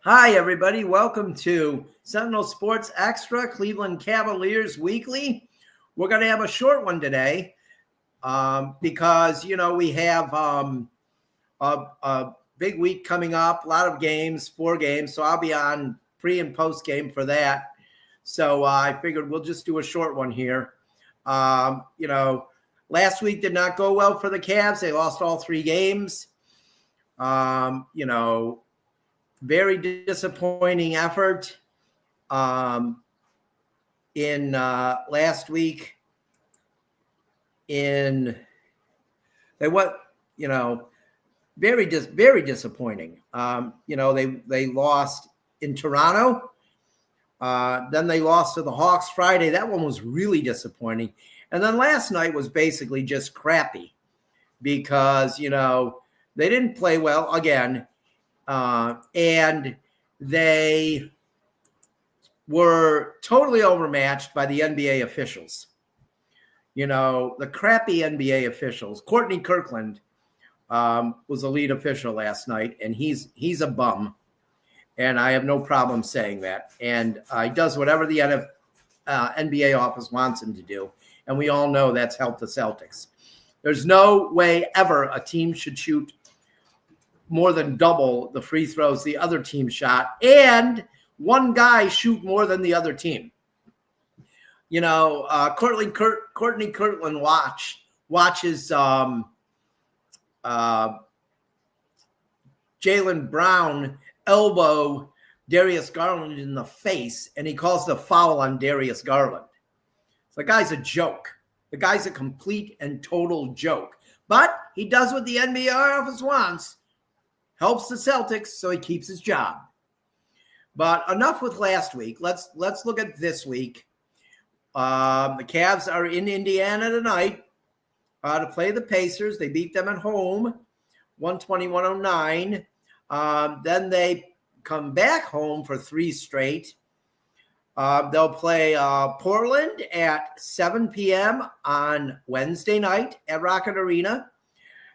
Hi, everybody. Welcome to Sentinel Sports Extra, Cleveland Cavaliers Weekly. We're going to have a short one today because, we have a big week coming up, a lot of games, 4 games. So I'll be on pre and post game for that. So I figured we'll just do a short one here. Last week did not go well for the Cavs. They lost all 3 games. Very disappointing effort in last week. Very disappointing. They lost in Toronto. Then they lost to the Hawks Friday. That one was really disappointing. And then last night was basically just crappy because, they didn't play well again. And they were totally overmatched by the NBA officials. The crappy NBA officials. Courtney Kirkland was the lead official last night, and he's a bum. And I have no problem saying that. And he does whatever the NBA office wants him to do. And we all know that's helped the Celtics. There's no way ever a team should shoot more than double the free throws the other team shot, and one guy shoot more than the other team. Courtney Kirkland watches Jaylen Brown elbow Darius Garland in the face, and he calls the foul on Darius Garland. So the guy's a joke. The guy's a complete and total joke. But he does what the NBA office wants. Helps the Celtics, so he keeps his job. But enough with last week. Let's look at this week. The Cavs are in Indiana tonight to play the Pacers. They beat them at home, 120-109. Then they come back home for 3 straight. They'll play Portland at 7 p.m. on Wednesday night at Rocket Arena.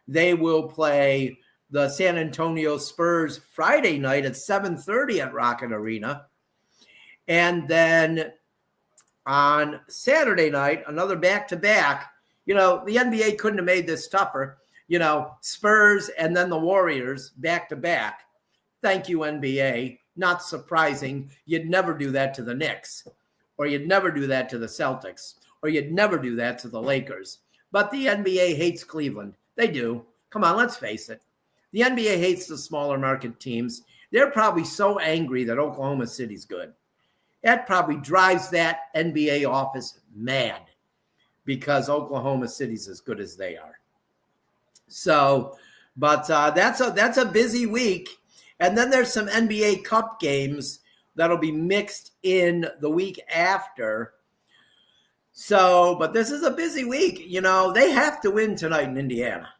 They will play the San Antonio Spurs Friday night at 7:30 at Rocket Arena. And then on Saturday night, another back-to-back. The NBA couldn't have made this tougher. Spurs and then the Warriors back-to-back. Thank you, NBA. Not surprising. You'd never do that to the Knicks, or you'd never do that to the Celtics, or you'd never do that to the Lakers. But the NBA hates Cleveland. They do. Come on, let's face it. The NBA hates the smaller market teams. They're probably so angry that Oklahoma City's good. That probably drives that NBA office mad because Oklahoma City's as good as they are. So, but that's a busy week. And then there's some NBA Cup games that'll be mixed in the week after. So, but this is a busy week. They have to win tonight in Indiana.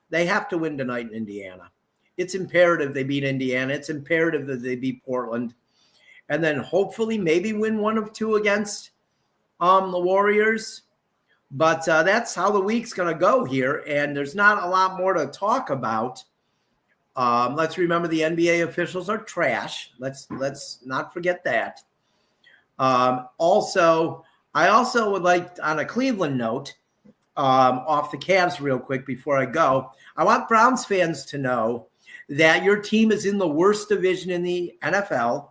It's imperative they beat Indiana. It's imperative that they beat Portland. And then hopefully maybe win 1 of 2 against the Warriors. But that's how the week's going to go here. And there's not a lot more to talk about. Let's remember the NBA officials are trash. Let's not forget that. I also would like, on a Cleveland note, off the Cavs real quick before I go, I want Browns fans to know that your team is in the worst division in the NFL.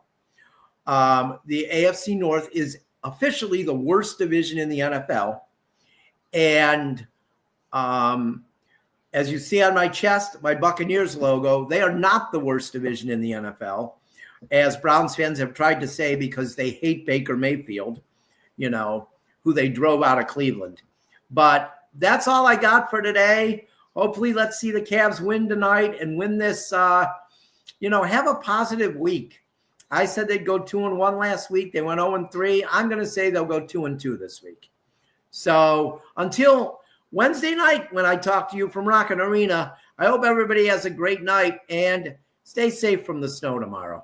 The AFC North is officially the worst division in the NFL. And as you see on my chest, my Buccaneers logo, they are not the worst division in the NFL, as Browns fans have tried to say because they hate Baker Mayfield, who they drove out of Cleveland. But that's all I got for today. Hopefully, let's see the Cavs win tonight and win this, have a positive week. I said they'd go 2-1 last week. They went 0-3. I'm going to say they'll go 2-2 this week. So until Wednesday night, when I talk to you from Rocket Arena, I hope everybody has a great night and stay safe from the snow tomorrow.